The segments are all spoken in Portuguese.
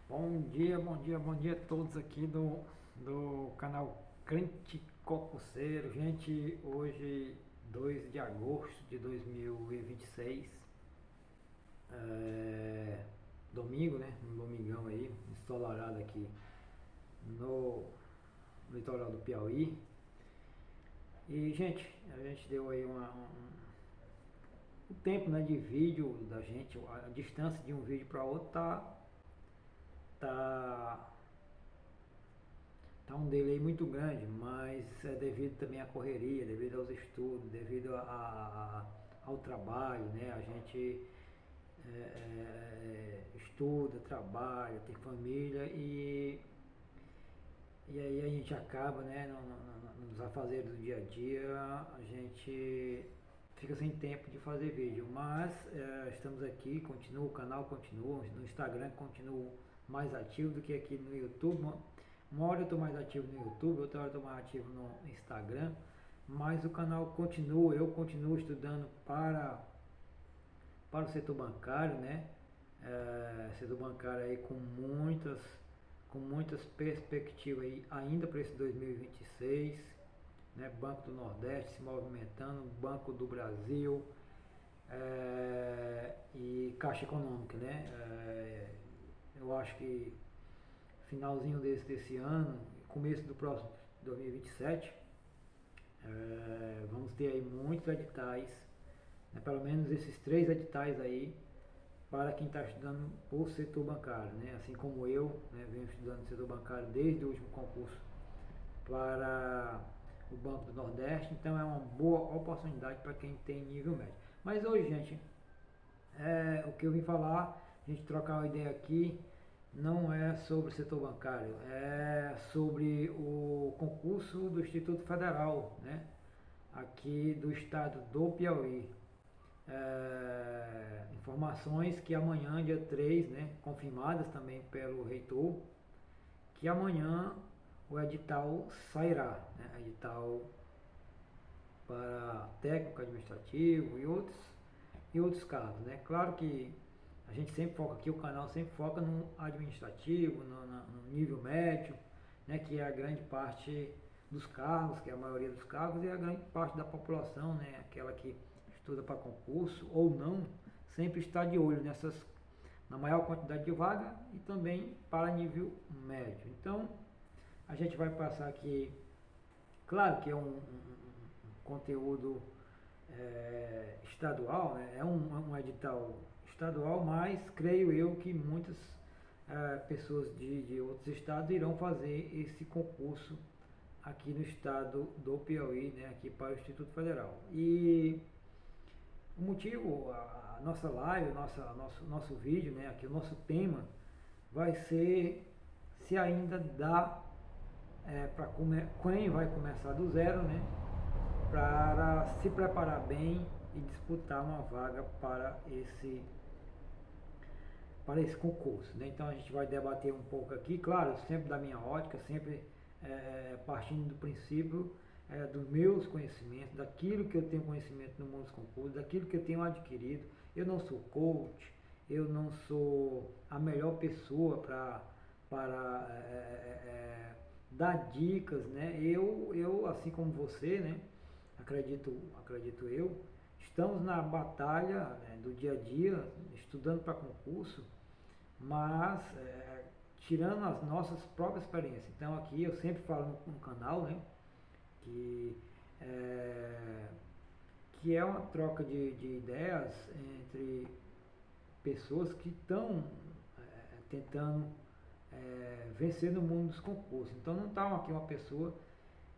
Bom dia, bom dia, bom dia a todos aqui do canal Crente Concurseiro. Gente, hoje 2 de agosto de 2026, domingo, né? Um domingão aí, ensolarado aqui no litoral do Piauí. E, gente, a gente deu aí o tempo, né, de vídeo da gente, a distância de um vídeo para outro tá Tá um delay muito grande, mas é devido também à correria, devido aos estudos, devido ao trabalho, né? A gente estuda, trabalha, tem família e aí a gente acaba, né, nos afazeres do dia a dia, a gente fica sem tempo de fazer vídeo, mas estamos aqui, continua, o canal continua, no Instagram continua mais ativo do que aqui no YouTube. Uma hora eu estou mais ativo no YouTube, outra hora eu estou mais ativo no Instagram, mas o canal continua, eu continuo estudando para o setor bancário, né? Setor bancário aí com muitas perspectivas aí ainda para esse 2026, né? Banco do Nordeste se movimentando, Banco do Brasil, e Caixa Econômica, né? Eu acho que finalzinho desse ano, começo do próximo 2027, vamos ter aí muitos editais, né? Pelo menos esses 3 editais aí para quem está estudando o setor bancário, né? Assim como eu, né, venho estudando o setor bancário desde o último concurso para o Banco do Nordeste, então é uma boa oportunidade para quem tem nível médio. Mas hoje, gente, o que eu vim falar, a gente trocar uma ideia aqui, não é sobre o setor bancário, é sobre o concurso do Instituto Federal, né? Aqui do estado do Piauí. Informações que amanhã, dia 3, né, confirmadas também pelo reitor, que amanhã o edital sairá, né, edital para técnico administrativo e outros cargos, né? Claro que a gente sempre foca aqui, o canal sempre foca no administrativo, no nível médio, né, que é a grande parte dos cargos, que é a maioria dos cargos, e a grande parte da população, né, aquela que estuda para concurso ou não, sempre está de olho na maior quantidade de vaga e também para nível médio. Então, a gente vai passar aqui, claro que é um conteúdo estadual, né? Um edital estadual, mas creio eu que muitas pessoas de outros estados irão fazer esse concurso aqui no estado do Piauí, né? Aqui para o Instituto Federal. E o motivo, a nossa live, nosso vídeo, né? Aqui o nosso tema vai ser se ainda dá para quem vai começar do zero, né? Para se preparar bem e disputar uma vaga para esse concurso, né? Então a gente vai debater um pouco aqui, claro, sempre da minha ótica, sempre partindo do princípio dos meus conhecimentos, daquilo que eu tenho conhecimento no mundo dos concursos, daquilo que eu tenho adquirido. Eu não sou coach, eu não sou a melhor pessoa para dar dicas, né? Eu, assim como você, né? Acredito eu, estamos na batalha, né, do dia a dia, estudando para concurso, mas tirando as nossas próprias experiências. Então aqui eu sempre falo no canal, né, que é, que é uma troca de ideias entre pessoas que estão tentando vencer no mundo dos concursos. Então não está aqui uma pessoa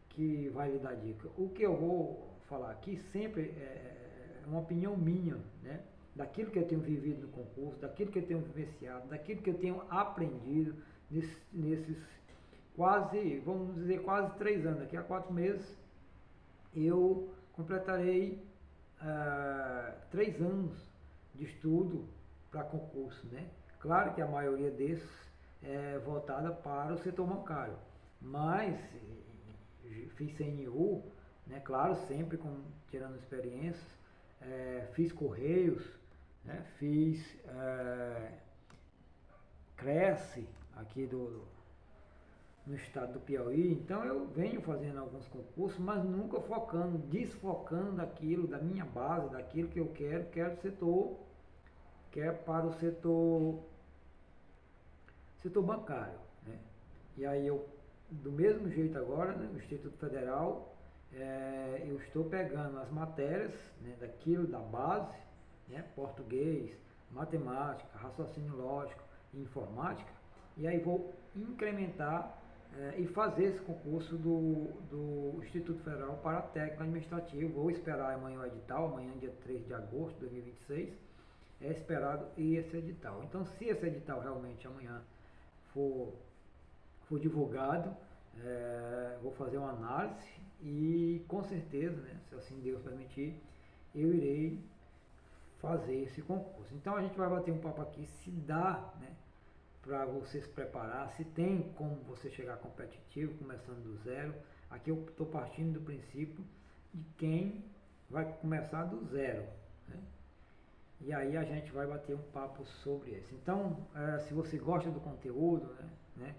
que vai lhe dar dica. O que eu vou falar aqui sempre é uma opinião minha, né? Daquilo que eu tenho vivido no concurso, daquilo que eu tenho vivenciado, daquilo que eu tenho aprendido nesses quase, vamos dizer, quase 3 anos. Daqui a 4 meses eu completarei 3 anos de estudo para concurso, né? Claro que a maioria desses é voltada para o setor bancário, mas fiz CNU, né? Claro, sempre tirando experiências, fiz Correios, né? Fiz Cresce, aqui no estado do Piauí. Então eu venho fazendo alguns concursos, mas nunca focando, desfocando daquilo, da minha base, daquilo que eu quero setor, quer para o setor bancário, né? E aí eu, do mesmo jeito agora, né, no Instituto Federal, eu estou pegando as matérias, né, daquilo da base, né, português, matemática, raciocínio lógico e informática, e aí vou incrementar e fazer esse concurso do Instituto Federal para técnico administrativo. Vou esperar amanhã o edital, amanhã dia 3 de agosto de 2026, é esperado esse edital. Então, se esse edital realmente amanhã for divulgado, vou fazer uma análise e com certeza, né, se assim Deus permitir, eu irei fazer esse concurso. Então a gente vai bater um papo aqui se dá, né, para você se preparar, se tem como você chegar competitivo, começando do zero. Aqui eu estou partindo do princípio de quem vai começar do zero, né? E aí a gente vai bater um papo sobre isso. Então, se você gosta do conteúdo, né,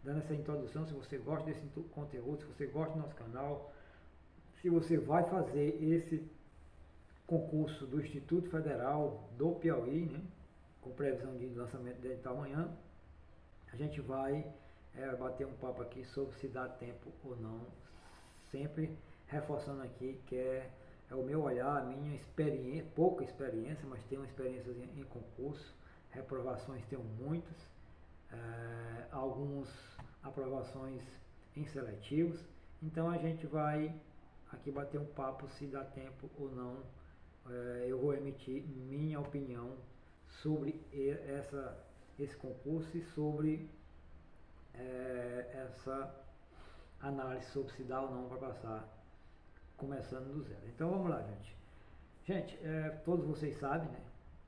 dando essa introdução, se você gosta desse conteúdo, se você gosta do nosso canal, se você vai fazer esse concurso do Instituto Federal do Piauí, né, com previsão de lançamento dele até amanhã, a gente vai bater um papo aqui sobre se dá tempo ou não, sempre reforçando aqui que é o meu olhar, a minha experiência, pouca experiência, mas tenho experiências em concurso, reprovações tenho muitas, algumas aprovações em seletivos, então a gente vai aqui bater um papo se dá tempo ou não. Eu vou emitir minha opinião sobre esse concurso e sobre essa análise sobre se dá ou não para passar começando do zero. Então vamos lá, gente. Gente, todos vocês sabem, né,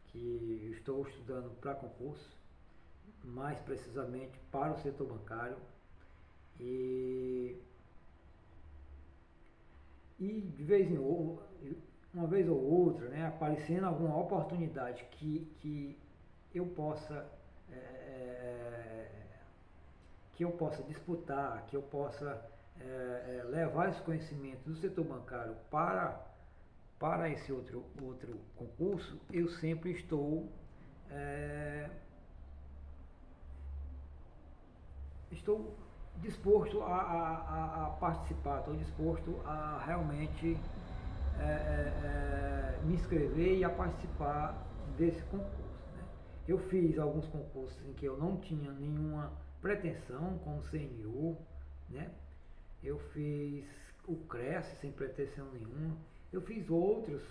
que eu estou estudando para concurso, mais precisamente para o setor bancário, e de vez em uma vez ou outra, né, aparecendo alguma oportunidade que eu possa disputar, que eu possa levar esse conhecimento do setor bancário para esse outro concurso, eu sempre estou disposto a participar, estou disposto a realmente me inscrever e a participar desse concurso, né? Eu fiz alguns concursos em que eu não tinha nenhuma pretensão, como o CNU, né? Eu fiz o Cresce sem pretensão nenhuma. Eu fiz outros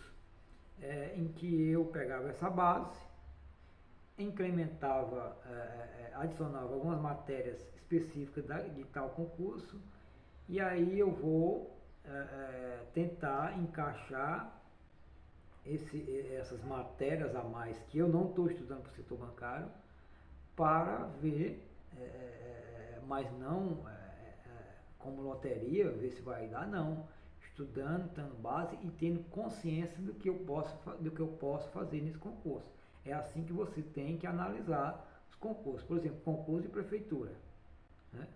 em que eu pegava essa base, incrementava, adicionava algumas matérias específicas de tal concurso, e aí eu vou tentar encaixar essas matérias a mais que eu não estou estudando para o setor bancário, para ver, mas não como loteria, ver se vai dar, não. Estudando, tendo base e tendo consciência do que eu posso fazer nesse concurso. É assim que você tem que analisar os concursos. Por exemplo, concurso de prefeitura, né?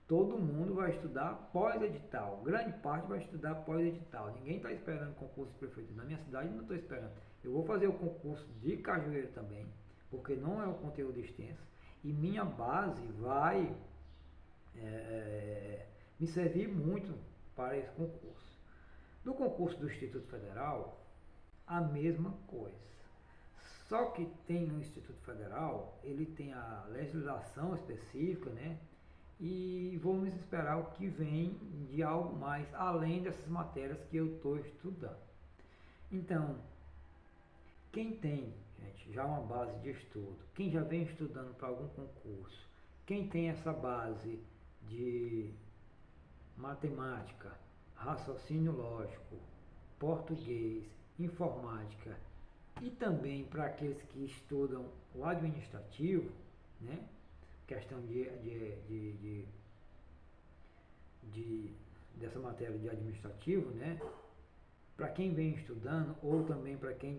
Todo mundo vai estudar pós-edital. Grande parte vai estudar pós-edital. Ninguém está esperando concurso de prefeitura. Na minha cidade não estou esperando. Eu vou fazer o concurso de Cajueiro também, porque não é um conteúdo extenso. E minha base vai me servir muito para esse concurso. No concurso do Instituto Federal, a mesma coisa. Só que tem no Instituto Federal, ele tem a legislação específica, né? E vamos esperar o que vem de algo mais além dessas matérias que eu estou estudando. Então, quem tem, gente, já uma base de estudo, quem já vem estudando para algum concurso, quem tem essa base de matemática, raciocínio lógico, português, informática, e também para aqueles que estudam o administrativo, né? Questão dessa matéria de administrativo, né? Para quem vem estudando, ou também para quem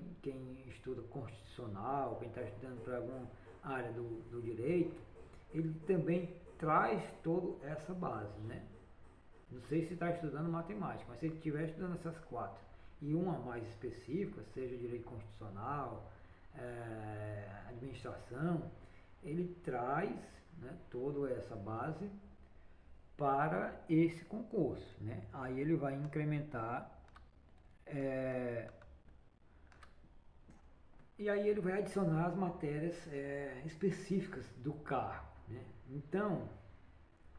estuda constitucional, quem está estudando para alguma área do direito, ele também traz toda essa base, né? Não sei se está estudando matemática, mas se ele estiver estudando essas quatro e uma mais específica, seja direito constitucional, administração, ele traz, né, toda essa base para esse concurso, né? Aí ele vai incrementar, é, e aí ele vai adicionar as matérias específicas do cargo, né? Então,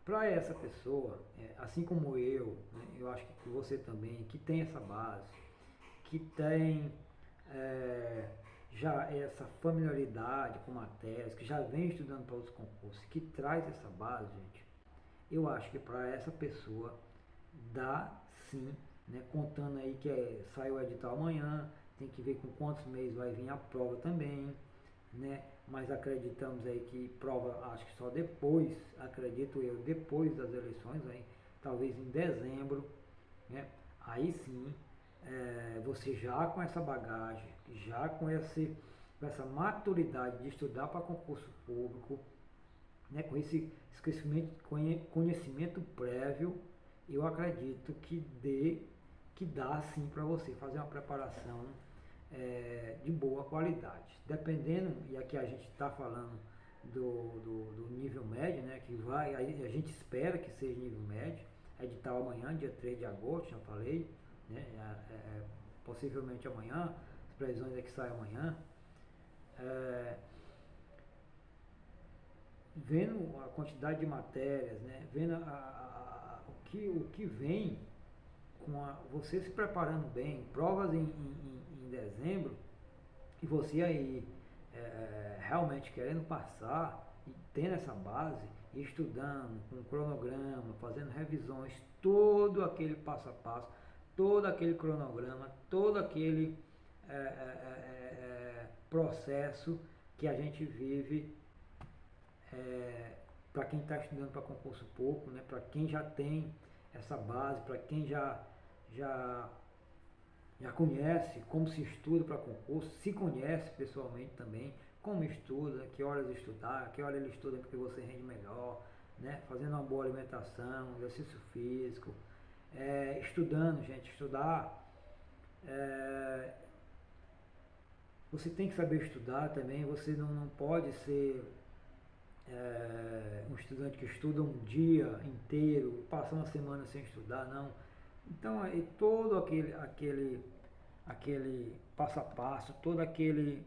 para essa pessoa, assim como eu, né, eu acho que você também, que tem essa base, que tem é, já essa familiaridade com matérias, que já vem estudando para outros concursos, que traz essa base, gente, eu acho que para essa pessoa dá sim, né, contando aí que sai o edital amanhã, tem que ver com quantos meses vai vir a prova também, né? Mas acreditamos aí que prova, acho que só depois, acredito eu, depois das eleições, aí, talvez em dezembro, né? Aí sim, você já com essa bagagem, já com essa maturidade de estudar para concurso público, né? Com esse conhecimento prévio, eu acredito que dá sim para você fazer uma preparação de boa qualidade. Dependendo, e aqui a gente está falando do nível médio, né, que vai, a gente espera que seja nível médio, edital amanhã, dia 3 de agosto, já falei, né, possivelmente amanhã, as previsões é que sai amanhã. Vendo a quantidade de matérias, né, vendo o que vem você se preparando bem, provas em dezembro, e você aí realmente querendo passar e tendo essa base, estudando com cronograma, fazendo revisões, todo aquele passo a passo, todo aquele cronograma, todo aquele processo que a gente vive para quem está estudando para concurso público, né, para quem já tem essa base, para quem já já conhece como se estuda para concurso, se conhece pessoalmente também, como estuda, que horas estudar, que hora ele estuda porque você rende melhor, né? Fazendo uma boa alimentação, exercício físico, estudando, gente, estudar. é, Você tem que saber estudar também, você não pode ser um estudante que estuda um dia inteiro, passa uma semana sem estudar, não. Então, todo aquele passo a passo, todo aquele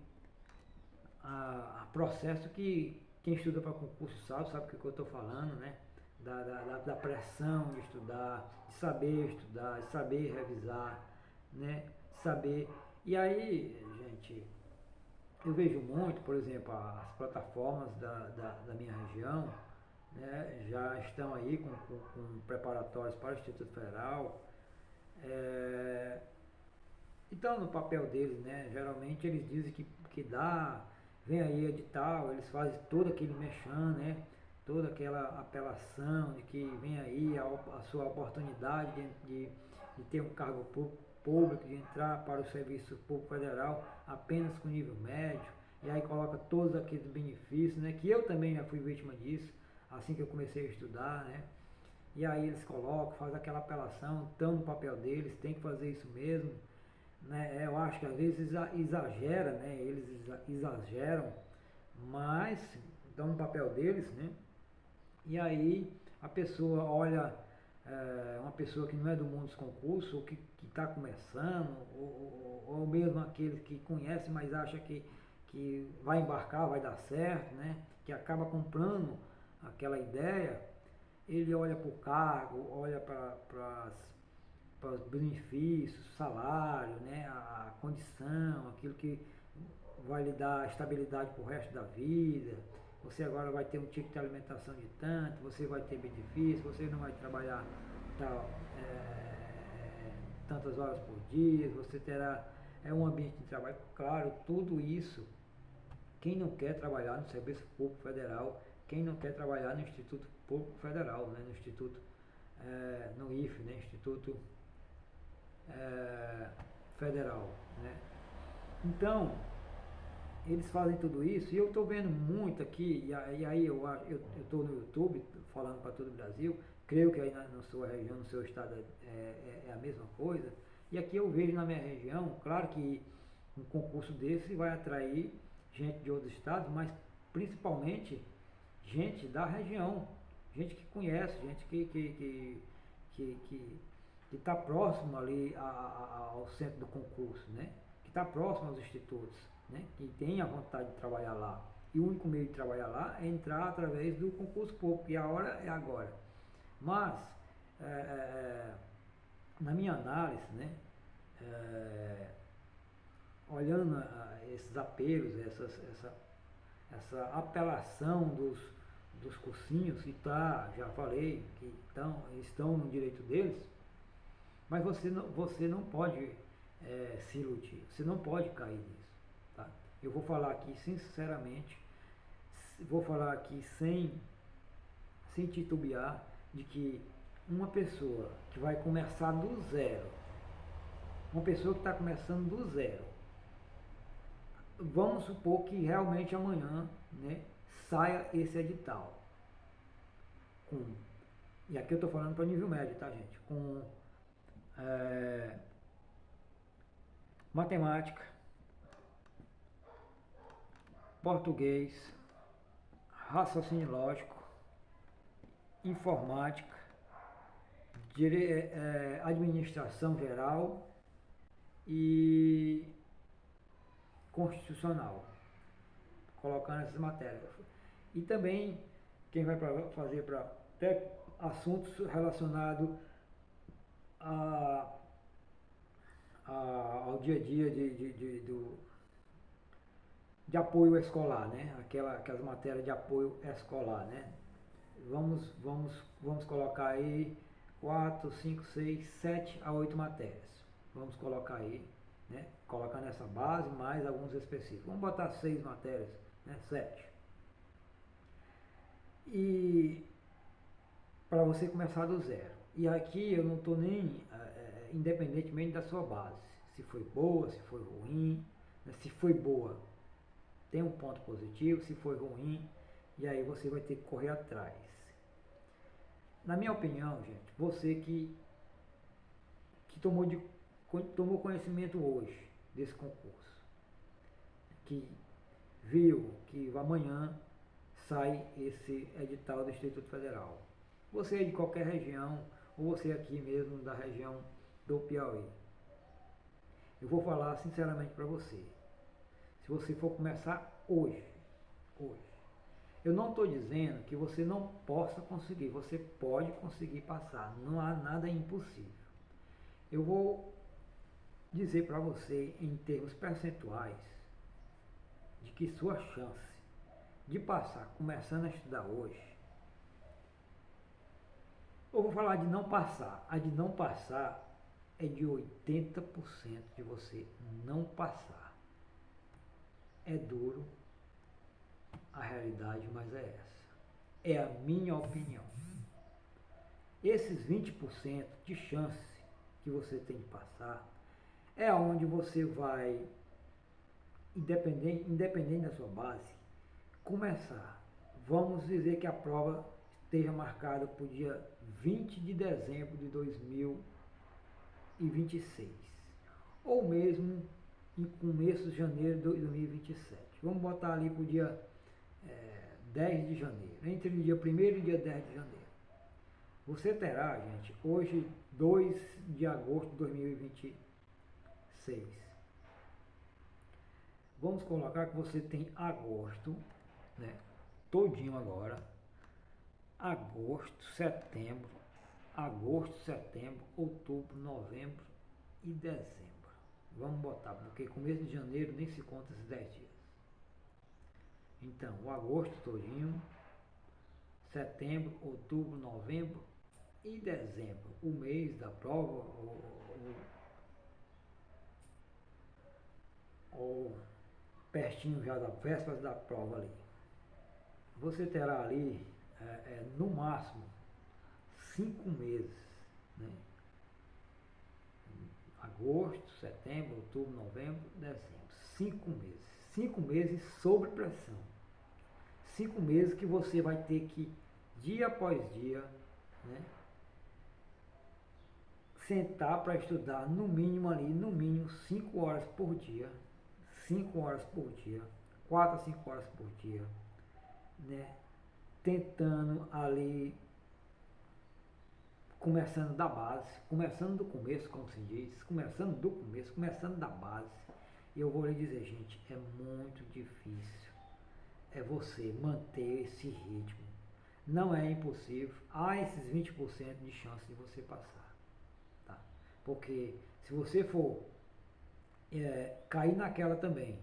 processo que quem estuda para concurso sabe o que eu estou falando, né? Da pressão de estudar, de saber revisar, né? Saber. E aí, gente, eu vejo muito, por exemplo, as plataformas da minha região, né, já estão aí com preparatórios para o Instituto Federal. É, então, no papel deles, né, geralmente eles dizem que dá, vem aí edital, eles fazem todo aquele mexão, né, toda aquela apelação de que vem aí a sua oportunidade de ter um cargo público, de entrar para o Serviço Público Federal apenas com nível médio, e aí coloca todos aqueles benefícios, né, que eu também já fui vítima disso, assim que eu comecei a estudar, né, e aí eles colocam, fazem aquela apelação, estão no papel deles, tem que fazer isso mesmo, né? Eu acho que às vezes exagera, né? Eles exageram, mas estão no papel deles, né? E aí a pessoa olha uma pessoa que não é do mundo dos concursos, ou que está começando, ou mesmo aquele que conhece, mas acha que vai embarcar, vai dar certo, né? Que acaba comprando aquela ideia, ele olha para o cargo, olha para os benefícios, salário, né, a condição, aquilo que vai lhe dar estabilidade para o resto da vida. Você agora vai ter um tipo de alimentação de tanto, você vai ter benefícios, você não vai trabalhar tal, tantas horas por dia, você terá um ambiente de trabalho. Claro, tudo isso, quem não quer trabalhar no Serviço Público Federal, quem não quer trabalhar no Instituto Público Federal, né, no Instituto, no IFE, né, Instituto Federal, né? Então, eles fazem tudo isso, e eu estou vendo muito aqui, e aí eu estou no YouTube falando para todo o Brasil, creio que aí na sua região, no seu estado é a mesma coisa, e aqui eu vejo na minha região, claro que um concurso desse vai atrair gente de outros estados, mas principalmente gente da região, gente que conhece, gente que está próximo ali ao centro do concurso, né? Que está próximo aos institutos, né? Que tem a vontade de trabalhar lá. E o único meio de trabalhar lá é entrar através do concurso público, e a hora é agora. Mas, é, na minha análise, né? É, olhando esses apelos, essa apelação dos cursinhos, que tá, já falei, que estão no direito deles, mas você não pode se iludir, você não pode cair nisso. Tá? Eu vou falar aqui sinceramente, vou falar aqui sem titubear, de que uma pessoa que vai começar do zero, uma pessoa que está começando do zero, vamos supor que realmente amanhã, né, saia esse edital. E aqui eu estou falando para nível médio, tá, gente? Com matemática, português, raciocínio lógico, informática, administração geral e constitucional, colocando essas matérias. E também quem vai fazer para até assuntos relacionados ao dia a dia de apoio escolar, né? Aquelas matérias de apoio escolar, né? Vamos colocar aí 4, 5, 6, 7 a 8 matérias. Vamos colocar aí, né? Colocar nessa base mais alguns específicos. Vamos botar 6 matérias, né? 7. E para você começar do zero. E aqui eu não estou nem, independentemente da sua base, se foi boa, se foi ruim, né? Se foi boa, tem um ponto positivo, se foi ruim, e aí você vai ter que correr atrás. Na minha opinião, gente, você que tomou conhecimento hoje desse concurso, que viu que amanhã sai esse edital do Instituto Federal. Você é de qualquer região, ou você é aqui mesmo da região do Piauí. Eu vou falar sinceramente para você. Se você for começar hoje, eu não estou dizendo que você não possa conseguir, você pode conseguir passar, não há nada impossível. Eu vou dizer para você em termos percentuais de que sua chance de passar começando a estudar hoje, eu vou falar de não passar, a de não passar é de 80% de você não passar. É duro a realidade, mas é essa. É a minha opinião. Esses 20% de chance que você tem de passar é onde você vai, independente da sua base, começar. Vamos dizer que a prova esteja marcada para o dia 20 de dezembro de 2026, ou mesmo em começo de janeiro de 2027. Vamos botar ali para o dia 10 de janeiro, entre o dia 1º e o dia 10 de janeiro. Você terá, gente, hoje 2 de agosto de 2026. Vamos colocar que você tem agosto, né, todinho agora, agosto, setembro, outubro, novembro e dezembro. Vamos botar, porque começo de janeiro nem se conta esses 10 dias. Então, o agosto todinho, setembro, outubro, novembro e dezembro, o mês da prova, ou pertinho já da véspera da prova ali. Você terá ali, no máximo, 5 meses, né? Agosto, setembro, outubro, novembro, dezembro. 5 meses. 5 meses sob pressão. 5 meses que você vai ter que, dia após dia, né, sentar para estudar no mínimo ali, no mínimo 5 horas por dia, 5 horas por dia, 4 a 5 horas por dia, né, tentando ali, começando da base, começando do começo, como se diz, começando do começo, começando da base. E eu vou lhe dizer, gente, é muito difícil, é você manter esse ritmo. Não é impossível, há esses 20% de chance de você passar, tá? Porque se você for cair naquela também,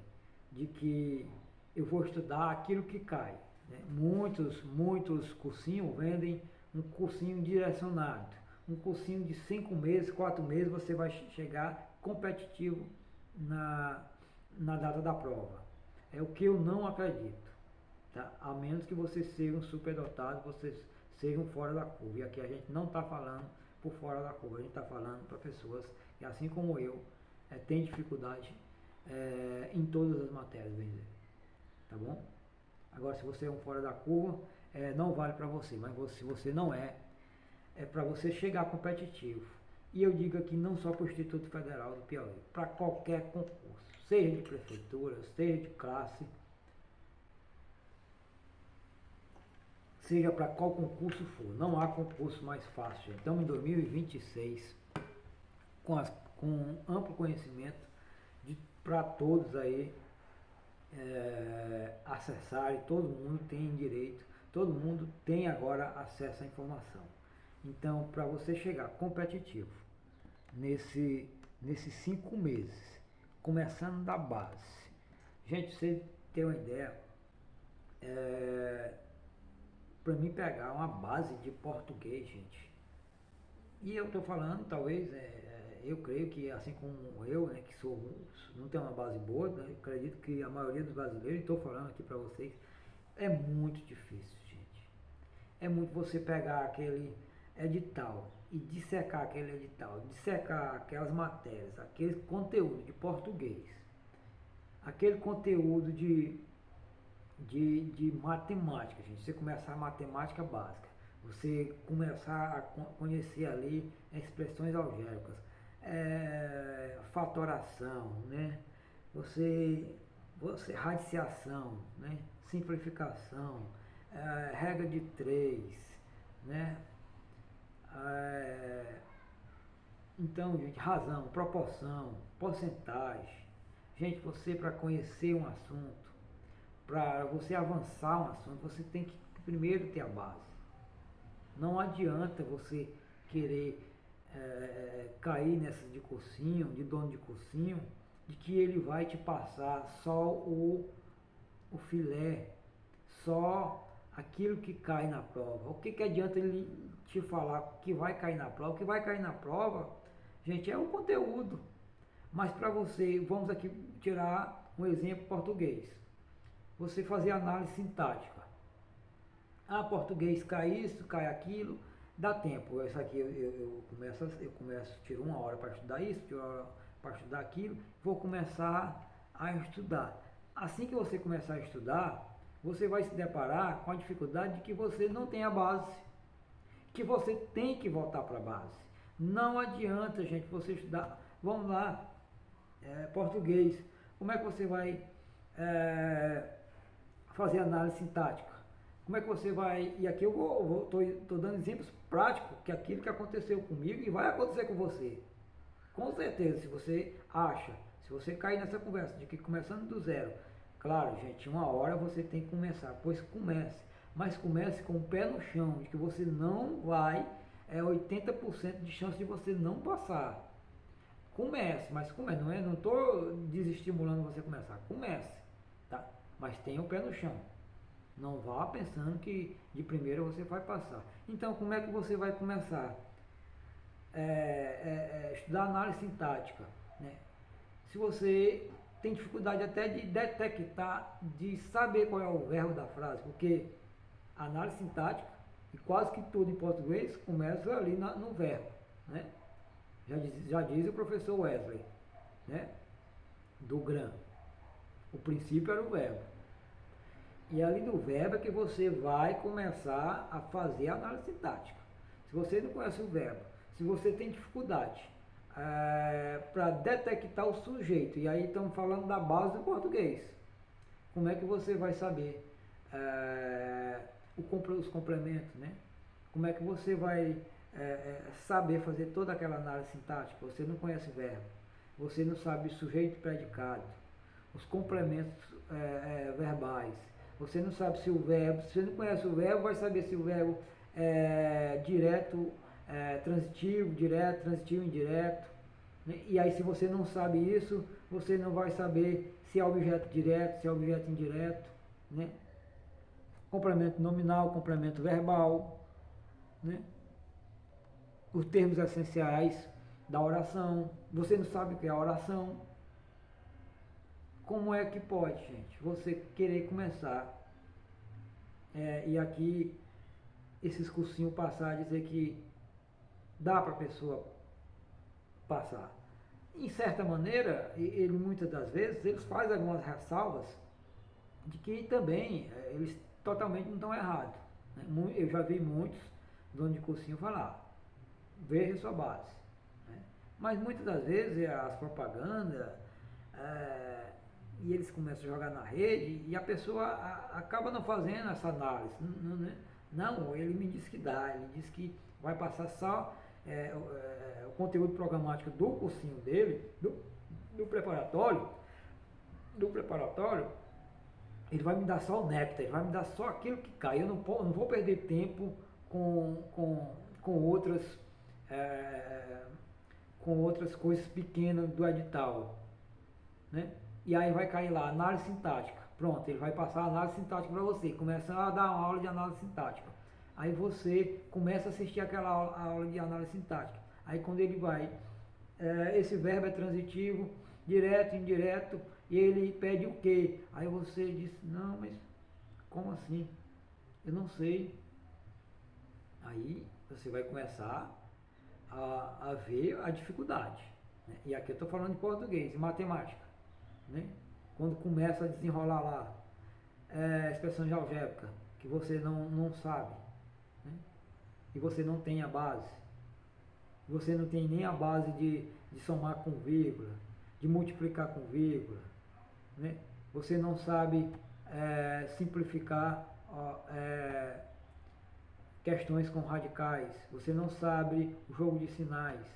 de que eu vou estudar aquilo que cai, né? Muitos cursinhos vendem um cursinho direcionado, um cursinho de 5 meses, 4 meses, você vai chegar competitivo na data da prova. É o que eu não acredito, tá? A menos que vocês sejam superdotados, vocês sejam fora da curva. E aqui a gente não está falando por fora da curva, a gente está falando para pessoas que, assim como eu, tem dificuldade em todas as matérias, bem dizer, tá bom? Agora, se você é um fora da curva, não vale para você, mas se você não é para você chegar competitivo. E eu digo aqui não só para o Instituto Federal do Piauí, para qualquer concurso, seja de prefeitura, seja de classe, seja para qual concurso for. Não há concurso mais fácil. Então, em 2026, com amplo conhecimento para todos aí acessarem, todo mundo tem direito, todo mundo tem agora acesso à informação. Então, para você chegar competitivo nesses 5 meses, começando da base, gente, você ter uma ideia, para mim pegar uma base de português, gente, e eu estou falando, talvez, eu creio que assim como eu, né, que não tenho uma base boa, né, acredito que a maioria dos brasileiros, estou falando aqui para vocês, é muito difícil, gente. É muito você pegar aquele edital e dissecar aquele edital, dissecar aquelas matérias, aquele conteúdo de português, aquele conteúdo de matemática, gente. Você começar a matemática básica, você começar a conhecer ali expressões algébricas, fatoração, né? Você radiciação, né? Simplificação, regra de 3, né? Então, gente, razão, proporção, porcentagem. Gente, você para conhecer um assunto, para você avançar um assunto, você tem que primeiro ter a base. Não adianta você querer cair nessa de cursinho, de dono de cursinho, de que ele vai te passar só o filé, só aquilo que cai na prova. O que adianta ele te falar que vai cair na prova? O que vai cair na prova, gente, é o conteúdo. Mas para você, vamos aqui tirar um exemplo português. Você fazer análise sintática. Português cai isso, cai aquilo, dá tempo. Isso aqui eu começo, tiro 1 hora para estudar isso, tiro 1 hora para estudar aquilo, vou começar a estudar. Assim que você começar a estudar, você vai se deparar com a dificuldade de que você não tem a base, que você tem que voltar para a base. Não adianta, gente, você estudar. Vamos lá, português. Como é que você vai fazer análise sintática? Como é que você vai... E aqui eu estou dando exemplos práticos, que é aquilo que aconteceu comigo e vai acontecer com você. Com certeza, se você acha, se você cair nessa conversa de que começando do zero, claro, gente, 1 hora você tem que começar, pois comece. Mas comece com o pé no chão, de que você não vai, 80% de chance de você não passar. Comece, mas comece, não estou desestimulando você a começar, comece, tá? Mas tenha o pé no chão. Não vá pensando que de primeira você vai passar. Então, como é que você vai começar? Estudar análise sintática, né? Se você tem dificuldade até de detectar, de saber qual é o verbo da frase, porque a análise sintática, e quase que tudo em português, começa ali no verbo, né? Já diz o professor Wesley, né? Do GRAM. O princípio era o verbo. E ali do verbo é que você vai começar a fazer a análise sintática. Se você não conhece o verbo, se você tem dificuldade para detectar o sujeito, e aí estamos falando da base do português, como é que você vai saber os complementos, né? Como é que você vai saber fazer toda aquela análise sintática? Você não conhece verbo, você não sabe sujeito e predicado, os complementos verbais, você não sabe se o verbo, se você não conhece o verbo, vai saber se o verbo é direto, transitivo, direto, transitivo, indireto, né? E aí se você não sabe isso, você não vai saber se é objeto direto, se é objeto indireto, né? Complemento nominal, complemento verbal, né? Os termos essenciais da oração. Você não sabe o que é a oração. Como é que pode, gente, você querer começar e aqui esses cursinhos passar a dizer que dá para a pessoa passar? Em certa maneira, ele muitas das vezes, eles fazem algumas ressalvas de que também eles totalmente não estão errados, né? Eu já vi muitos donos de cursinho falar, veja sua base, né? Mas muitas das vezes as propagandas e eles começam a jogar na rede e a pessoa acaba não fazendo essa análise. Não, ele me disse que dá, ele disse que vai passar só o conteúdo programático do cursinho dele, do preparatório, ele vai me dar só o néctar, ele vai me dar só aquilo que cai. Eu não vou perder tempo com outras coisas pequenas do edital, né? E aí vai cair lá, análise sintática. Pronto, ele vai passar a análise sintática para você, começa a dar uma aula de análise sintática. Aí você começa a assistir aquela aula de análise sintática. Aí quando ele vai, esse verbo é transitivo, direto, indireto, e ele pede o quê? Aí você diz, não, mas como assim? Eu não sei. Aí você vai começar a ver a dificuldade, né? E aqui eu estou falando de português, de matemática, né? Quando começa a desenrolar lá expressão geográfica, que você não sabe, né? E você não tem a base, você não tem nem a base de somar com vírgula, de multiplicar com vírgula, né? Você não sabe simplificar questões com radicais, você não sabe o jogo de sinais,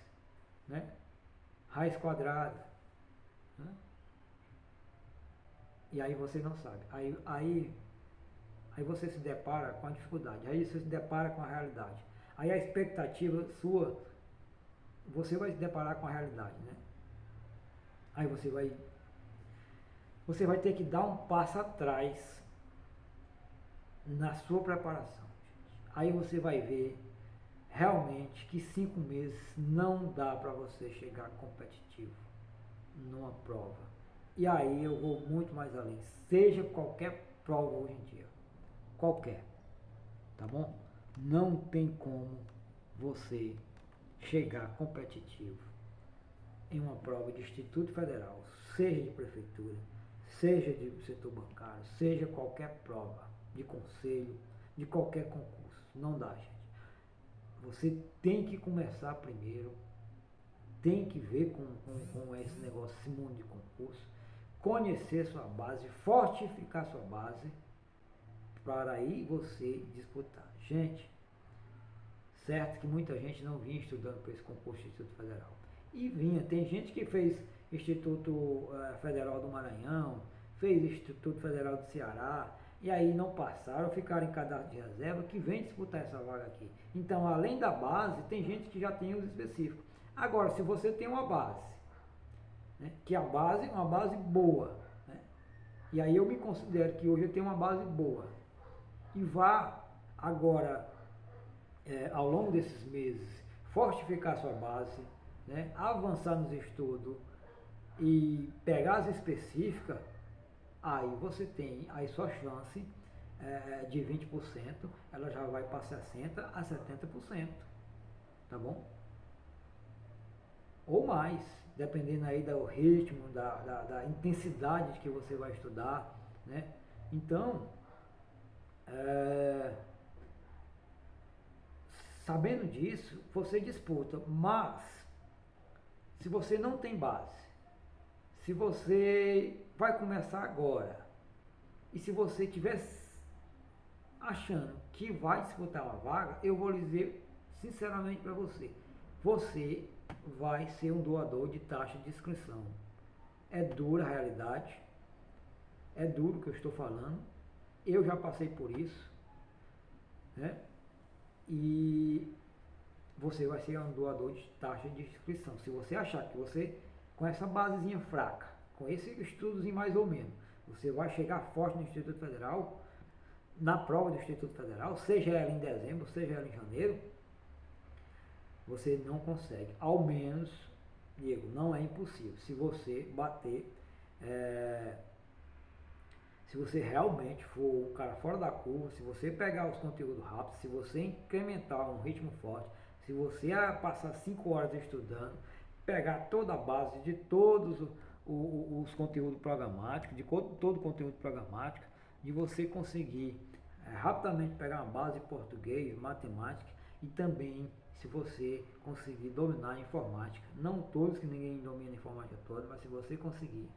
né? Raiz quadrada, né? E aí você não sabe. Aí você se depara com a dificuldade, aí você se depara com a realidade. Aí a expectativa sua, você vai se deparar com a realidade, né? Aí você vai ter que dar um passo atrás na sua preparação. Aí você vai ver realmente que 5 meses não dá para você chegar competitivo numa prova. E aí eu vou muito mais além, seja qualquer prova hoje em dia, qualquer, tá bom? Não tem como você chegar competitivo em uma prova de Instituto Federal, seja de prefeitura, seja de setor bancário, seja qualquer prova de conselho, de qualquer concurso. Não dá, gente. Você tem que começar primeiro, tem que ver com esse negócio, esse mundo de concurso, conhecer sua base, fortificar sua base, para aí você disputar. Gente, certo que muita gente não vinha estudando para esse concurso do Instituto Federal. E vinha, tem gente que fez Instituto Federal do Maranhão, fez Instituto Federal do Ceará, e aí não passaram, ficaram em cadastro de reserva, que vem disputar essa vaga aqui. Então, além da base, tem gente que já tem os específicos. Agora, se você tem uma base, né, que a base é uma base boa, né, e aí eu me considero que hoje eu tenho uma base boa, e vá agora, ao longo desses meses, fortificar sua base, né, avançar nos estudos e pegar as específicas, aí você tem, aí sua chance de 20%, ela já vai para 60% a 70%, tá bom? ou mais, dependendo aí do ritmo, da intensidade que você vai estudar, né? Então, é, sabendo disso, você disputa, mas se você não tem base, se você vai começar agora, e se você estiver achando que vai disputar uma vaga, eu vou lhe dizer sinceramente para você, você vai ser um doador de taxa de inscrição. É dura a realidade, é duro o que eu estou falando, eu já passei por isso, né? E você vai ser um doador de taxa de inscrição. Se você achar que você, com essa basezinha fraca, com esse estudozinho mais ou menos, você vai chegar forte no Instituto Federal, na prova do Instituto Federal, seja ela em dezembro, seja ela em janeiro, você não consegue. Ao menos, Diego, não é impossível. Se você bater, se você realmente for um cara fora da curva, se você pegar os conteúdos rápidos, se você incrementar um ritmo forte, se você passar 5 horas estudando, pegar toda a base de todos os conteúdos programáticos, de todo o conteúdo programático, de você conseguir rapidamente pegar uma base de português, matemática e também se você conseguir dominar a informática, não todos que ninguém domina a informática toda, mas se você conseguir,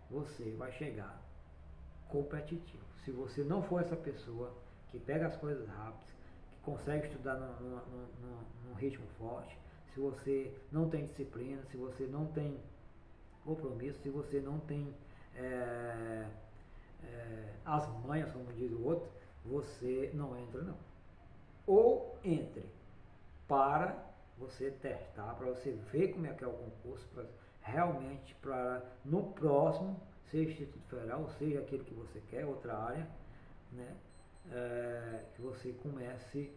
você vai chegar competitivo. Se você não for essa pessoa que pega as coisas rápidas, que consegue estudar num ritmo forte, se você não tem disciplina, se você não tem compromisso, se você não tem as manhas, como diz o outro, você não entra não. Ou entre para você testar, para você ver como é que é o concurso, para realmente para no próximo, seja Instituto Federal, seja aquele que você quer, outra área, né? Que você comece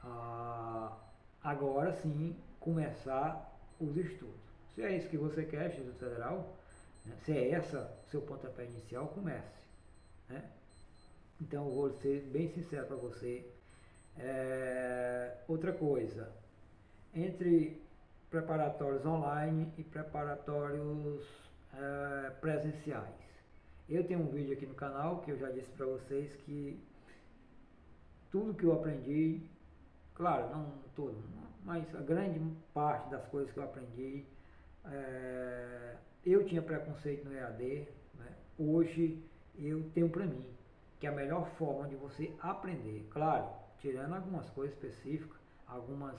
a agora sim começar os estudos. Se é isso que você quer, Instituto Federal, né? Se é essa o seu pontapé inicial, comece, né? Então eu vou ser bem sincero para você. Outra coisa, entre preparatórios online e preparatórios presenciais. Eu tenho um vídeo aqui no canal que eu já disse para vocês que tudo que eu aprendi, claro, não tudo, mas a grande parte das coisas que eu aprendi, eu tinha preconceito no EAD, né? Hoje eu tenho para mim que é a melhor forma de você aprender, claro, tirando algumas coisas específicas, algumas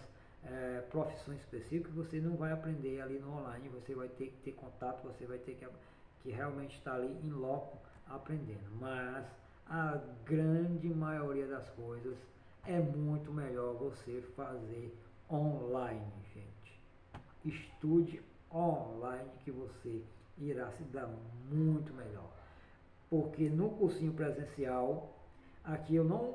profissões específicas, você não vai aprender ali no online, você vai ter que ter contato, você vai ter que realmente estar ali em loco aprendendo, mas a grande maioria das coisas é muito melhor você fazer online, gente. Estude online que você irá se dar muito melhor. Porque no cursinho presencial, aqui eu não,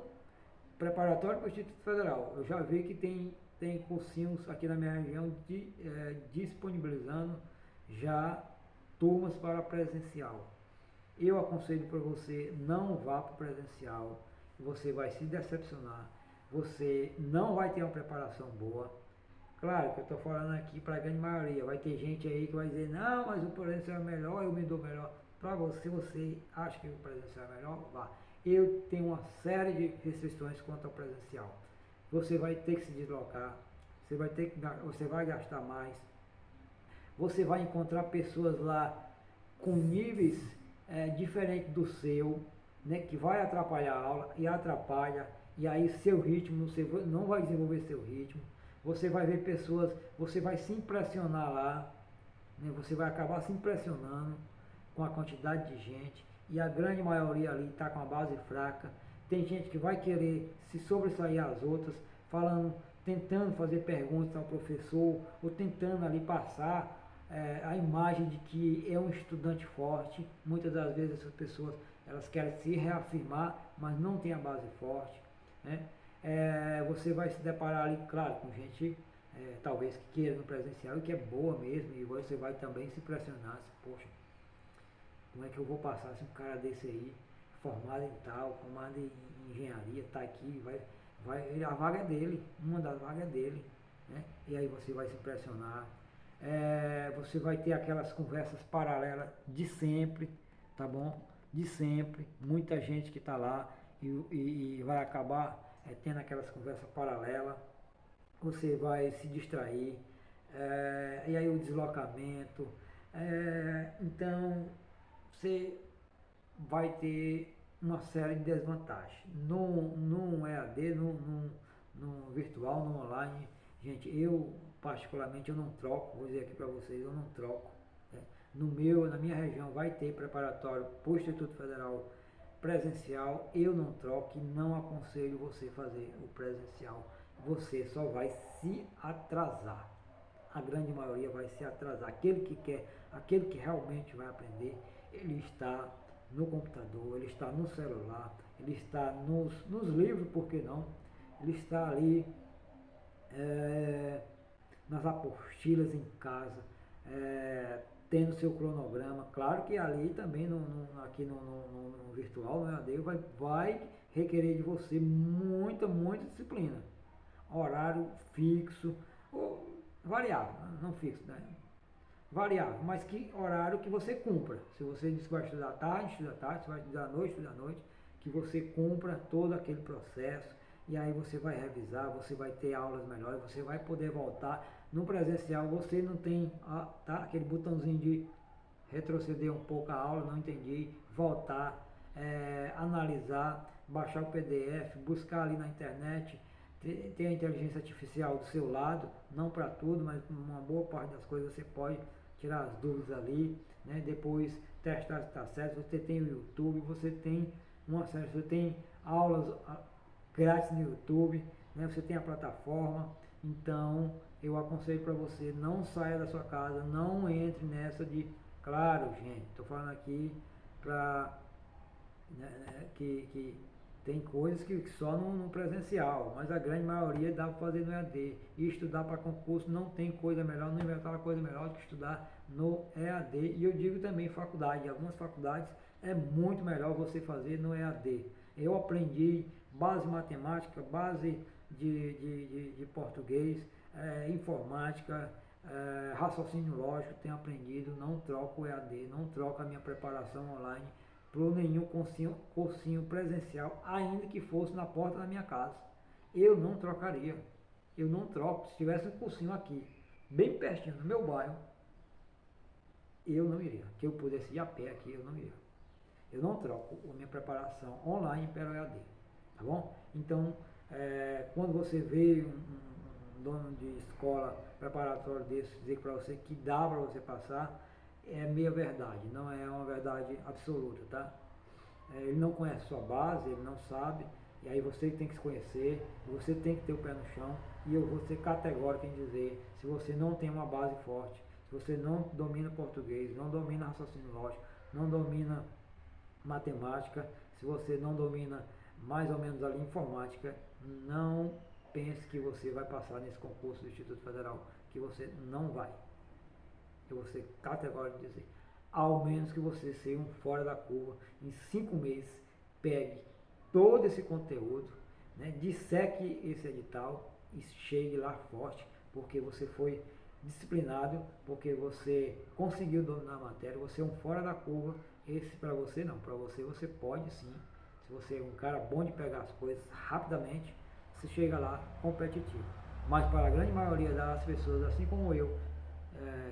preparatório para o Instituto Federal, eu já vi que tem cursinhos aqui na minha região disponibilizando já turmas para presencial. Eu aconselho para você, não vá para o presencial, você vai se decepcionar, você não vai ter uma preparação boa. Claro que eu estou falando aqui para a grande maioria, vai ter gente aí que vai dizer, não, mas o presencial é melhor, eu me dou melhor. Para você, se você acha que o presencial é melhor, vá. Eu tenho uma série de restrições quanto ao presencial. Você vai ter que se deslocar, você vai gastar mais, você vai encontrar pessoas lá com níveis diferentes do seu, né, que vai atrapalhar a aula e atrapalha, e aí seu ritmo, você não vai desenvolver seu ritmo, você vai ver pessoas, você vai se impressionar lá, né, você vai acabar se impressionando com a quantidade de gente, e a grande maioria ali está com a base fraca, tem gente que vai querer se sobressair às outras, falando, tentando fazer perguntas ao professor, ou tentando ali passar a imagem de que é um estudante forte. Muitas das vezes essas pessoas elas querem se reafirmar, mas não tem a base forte, né? Você vai se deparar ali, claro, com gente talvez que queira no presencial e que é boa mesmo, e você vai também se pressionar, se, poxa, como é que eu vou passar se um cara desse aí, formado em tal, formado em engenharia, está aqui, a vaga é dele, uma das vagas é dele, né? E aí você vai se pressionar. Você vai ter aquelas conversas paralelas de sempre, tá bom? De sempre, muita gente que está lá e vai acabar tendo aquelas conversas paralelas, você vai se distrair, e aí o deslocamento, então você vai ter uma série de desvantagens. No EAD, no virtual, no online, gente, eu particularmente eu não troco, vou dizer aqui para vocês, eu não troco. Né? Na minha região vai ter preparatório para o Instituto Federal presencial, eu não troco e não aconselho você fazer o presencial. Você só vai se atrasar. A grande maioria vai se atrasar. Aquele que quer, aquele que realmente vai aprender, ele está no computador, ele está no celular, ele está nos livros, por que não? Ele está ali nas apostilas em casa, tendo seu cronograma. Claro que ali também, aqui no virtual, no EAD, vai requerer de você muita disciplina. Horário fixo, ou variável, não fixo, né? Variável, mas que horário que você cumpra. Se você diz que vai estudar à tarde, estuda à tarde, se vai estudar à noite, estuda à noite, que você cumpra todo aquele processo e aí você vai revisar, você vai ter aulas melhores, você vai poder voltar. No presencial você não tem aquele botãozinho de retroceder um pouco a aula, não entendi, voltar, analisar, baixar o PDF, buscar ali na internet, ter a inteligência artificial do seu lado, não para tudo, mas uma boa parte das coisas você pode tirar as dúvidas ali, né? Depois testar se está certo. Você tem o YouTube, você tem você tem aulas grátis no YouTube, né? Você tem a plataforma, então eu aconselho para você, não saia da sua casa, não entre nessa de, claro, gente, estou falando aqui para que tem coisas que só no presencial, mas a grande maioria dá para fazer no EAD. E estudar para concurso não tem coisa melhor, não inventar uma coisa melhor do que estudar no EAD. E eu digo também faculdade, algumas faculdades é muito melhor você fazer no EAD. Eu aprendi base matemática, base de português, informática, raciocínio lógico, tenho aprendido, não troco o EAD, não troco a minha preparação online por nenhum cursinho presencial, ainda que fosse na porta da minha casa. Eu não trocaria. Eu não troco. Se tivesse um cursinho aqui, bem pertinho no meu bairro, eu não iria. Que eu pudesse ir a pé aqui, eu não iria. Eu não troco a minha preparação online pelo EAD. Tá bom? Então, quando você vê um dono de escola preparatório desse dizer para você que dá para você passar, é meia verdade, não é uma verdade absoluta, tá? Ele não conhece sua base, ele não sabe, e aí você tem que se conhecer, você tem que ter o pé no chão, e eu vou ser categórico em dizer, se você não tem uma base forte, se você não domina português, não domina raciocínio lógico, não domina matemática, se você não domina mais ou menos ali informática, não pense que você vai passar nesse concurso do Instituto Federal, que você não vai. Eu vou ser categórico dizer, ao menos que você seja um fora da curva, em 5 meses, pegue todo esse conteúdo, né, disseque esse edital e chegue lá forte, porque você foi disciplinado, porque você conseguiu dominar a matéria, você é um fora da curva. Esse para você não, para você pode sim, se você é um cara bom de pegar as coisas rapidamente, você chega lá competitivo. Mas para a grande maioria das pessoas, assim como eu,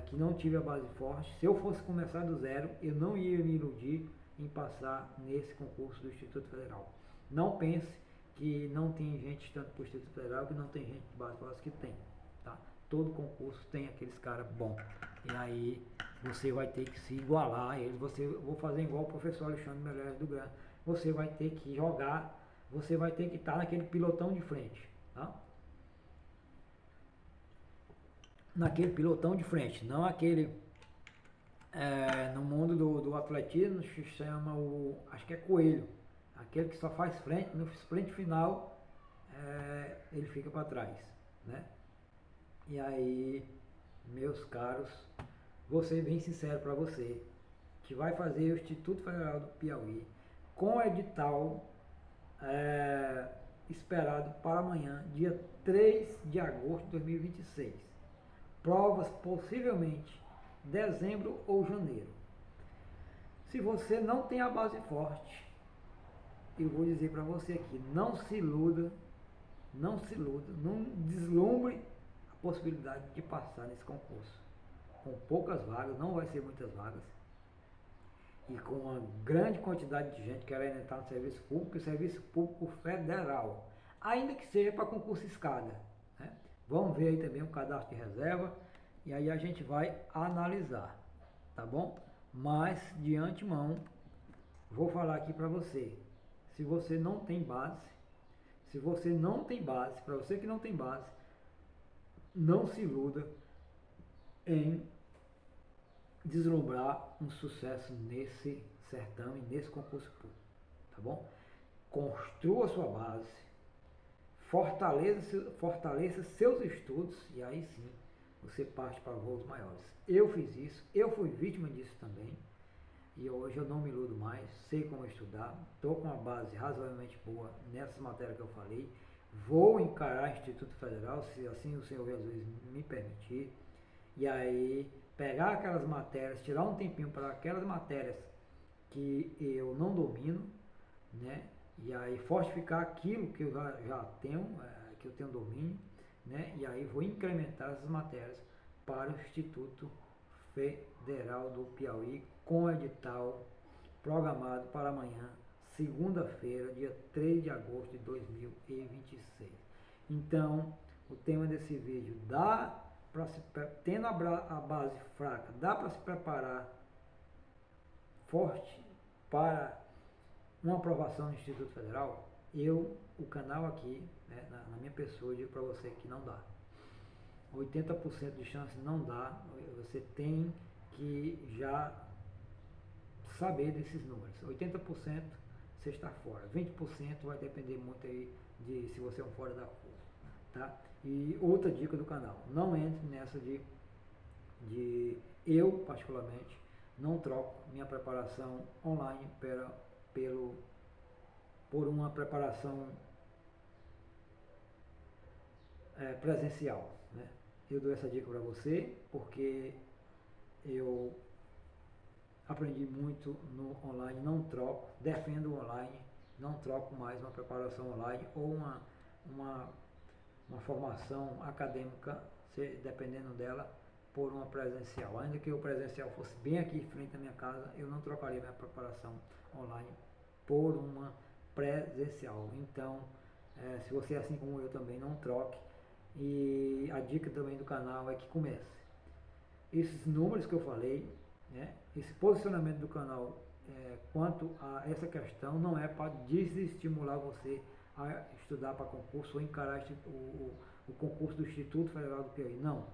que não tive a base forte, se eu fosse começar do zero, eu não ia me iludir em passar nesse concurso do Instituto Federal. Não pense que não tem gente tanto para o Instituto Federal, que não tem gente de base forte, que tem. Tá? Todo concurso tem aqueles caras bons. E aí você vai ter que se igualar a eles. Vou fazer igual o professor Alexandre Melés do Gran. Você vai ter que jogar, você vai ter que estar naquele pilotão de frente. Tá? Naquele pilotão de frente, não aquele no mundo do atletismo se chama acho que é coelho, aquele que só faz frente, no sprint final ele fica para trás, né? E aí, meus caros, vou ser bem sincero para você, que vai fazer o Instituto Federal do Piauí com edital esperado para amanhã, dia 3 de agosto de 2026. provas possivelmente dezembro ou janeiro. Se você não tem a base forte, eu vou dizer para você aqui, não se iluda, não deslumbre a possibilidade de passar nesse concurso. Com poucas vagas, não vai ser muitas vagas, e com uma grande quantidade de gente querendo entrar no serviço público, e serviço público federal, ainda que seja para concurso escada, né? Vamos ver aí também o cadastro de reserva, e aí a gente vai analisar, tá bom? Mas, de antemão, vou falar aqui para você, se você não tem base, para você que não tem base, não se iluda em deslumbrar um sucesso nesse certame, nesse concurso público, tá bom? Construa sua base, fortaleça seus estudos e aí sim você parte para voos maiores. Eu fiz isso, eu fui vítima disso também e hoje eu não me iludo mais, sei como estudar, estou com uma base razoavelmente boa nessas matérias que eu falei, vou encarar o Instituto Federal, se assim o Senhor Jesus me permitir, e aí pegar aquelas matérias, tirar um tempinho para aquelas matérias que eu não domino, né? E aí fortificar aquilo que eu já tenho, que eu tenho domínio, né? E aí vou incrementar essas matérias para o Instituto Federal do Piauí, com edital programado para amanhã, segunda-feira, dia 3 de agosto de 2026. Então, o tema desse vídeo tendo a base fraca, dá para se preparar forte para uma aprovação no Instituto Federal? O canal aqui, né, na minha pessoa, digo para você que não dá. 80% de chance não dá, você tem que já saber desses números. 80% você está fora, 20% vai depender muito aí de se você é um fora da curva, tá? E outra dica do canal, não entre nessa eu particularmente não troco minha preparação online por uma preparação presencial, né? Eu dou essa dica para você porque eu aprendi muito no online, não troco, defendo o online, não troco mais uma preparação online ou uma formação acadêmica, dependendo dela, por uma presencial. Ainda que o presencial fosse bem aqui em frente à minha casa, eu não trocaria minha preparação online por uma presencial. Então, se você é assim como eu também, não troque. E a dica também do canal é que comece. Esses números que eu falei, né, esse posicionamento do canal quanto a essa questão não é para desestimular você a estudar para concurso ou encarar o concurso do Instituto Federal do Piauí. Não.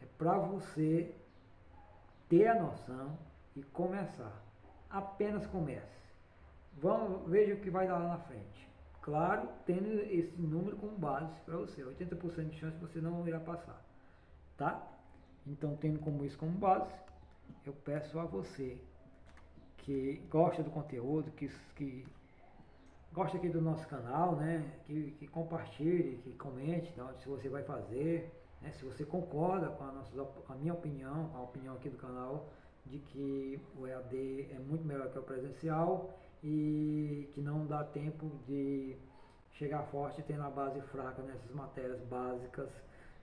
É para você ter a noção e começar. Apenas comece. Veja o que vai dar lá na frente. Claro, tendo esse número como base para você. 80% de chance você não irá passar. Tá? Então, tendo como isso como base, eu peço a você que gosta do conteúdo, que gosta aqui do nosso canal, né, que compartilhe, que comente, então, se você vai fazer, né, se você concorda com a minha opinião, com a opinião aqui do canal, de que o EAD é muito melhor que o presencial e que não dá tempo de chegar forte tendo a base fraca nessas matérias básicas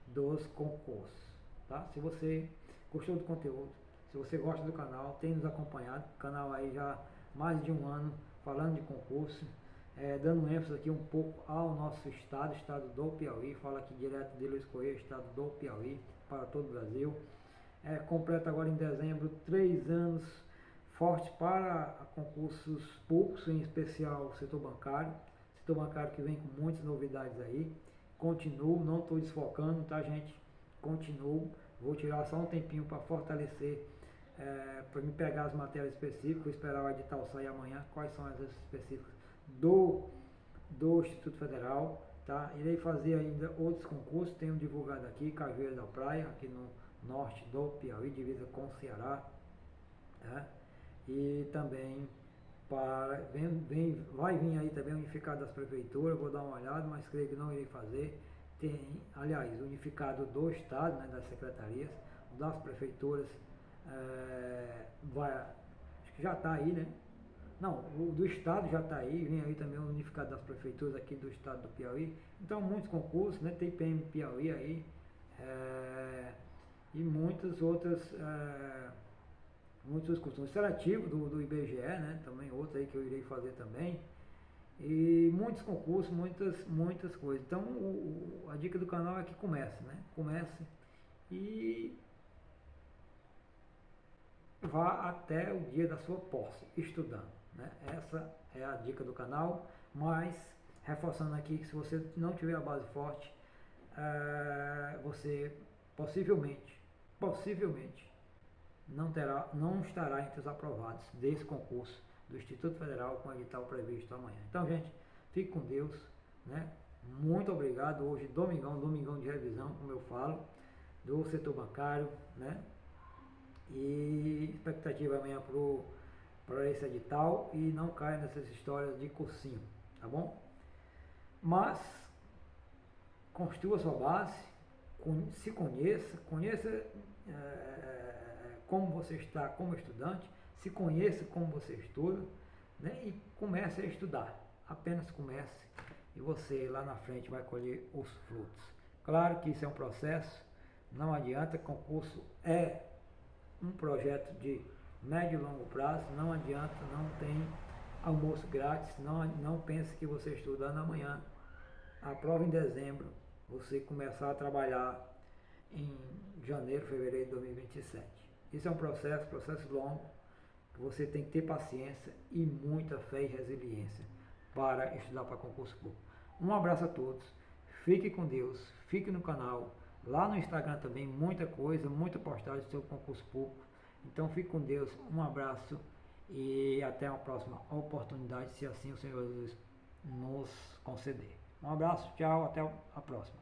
dos concursos. Tá? Se você gostou do conteúdo, se você gosta do canal, tem nos acompanhado, o canal aí já há mais de um ano falando de concurso, dando ênfase aqui um pouco ao nosso estado do Piauí, fala aqui direto de Luiz Correia, estado do Piauí, para todo o Brasil. Completa agora em dezembro 3 anos forte para concursos públicos, em especial o setor bancário que vem com muitas novidades aí. Continuo, não estou desfocando, tá gente? Continuo, vou tirar só um tempinho para fortalecer, para me pegar as matérias específicas, vou esperar o edital sair amanhã, quais são as específicas do Instituto Federal, tá? Irei fazer ainda outros concursos, tenho divulgado aqui, Cajueiro da Praia, aqui no norte do Piauí, divisa com o Ceará, tá? E também vai vir aí também o unificado das prefeituras, vou dar uma olhada, mas creio que não irei fazer. tem, aliás, unificado do Estado, né, das secretarias, das prefeituras, acho que já está aí, né? Não, o do Estado já está aí, vem aí também o unificado das prefeituras aqui do Estado do Piauí. Então, muitos concursos, né? Tem PM Piauí aí, e muitas outras, muitos cursos seletivos do IBGE, né? Também outro aí que eu irei fazer também. E muitos concursos, muitas coisas. Então, a dica do canal é que comece, né? Comece e vá até o dia da sua posse, estudando, né? Essa é a dica do canal, mas reforçando aqui que se você não tiver a base forte, você possivelmente não estará entre os aprovados desse concurso do Instituto Federal com edital previsto amanhã. Então, gente, fique com Deus, né? Muito obrigado. Hoje, domingão de revisão, como eu falo, do setor bancário, né? E expectativa amanhã para esse edital e não caia nessas histórias de cursinho, tá bom? Mas construa sua base, se conheça como você está como estudante, se conheça como você estuda, né? E comece a estudar, apenas comece e você lá na frente vai colher os frutos. Claro que isso é um processo, não adianta, concurso é um projeto de médio e longo prazo, não adianta, não tem almoço grátis, não pense que você estudando amanhã, a prova em dezembro, você começar a trabalhar em janeiro, fevereiro de 2027. Isso é um processo longo, que você tem que ter paciência e muita fé e resiliência para estudar para concurso público. Um abraço a todos, fique com Deus, fique no canal, lá no Instagram também muita coisa, muita postagem sobre concurso público. Então fique com Deus, um abraço e até a próxima oportunidade, se assim o Senhor nos conceder. Um abraço, tchau, até a próxima.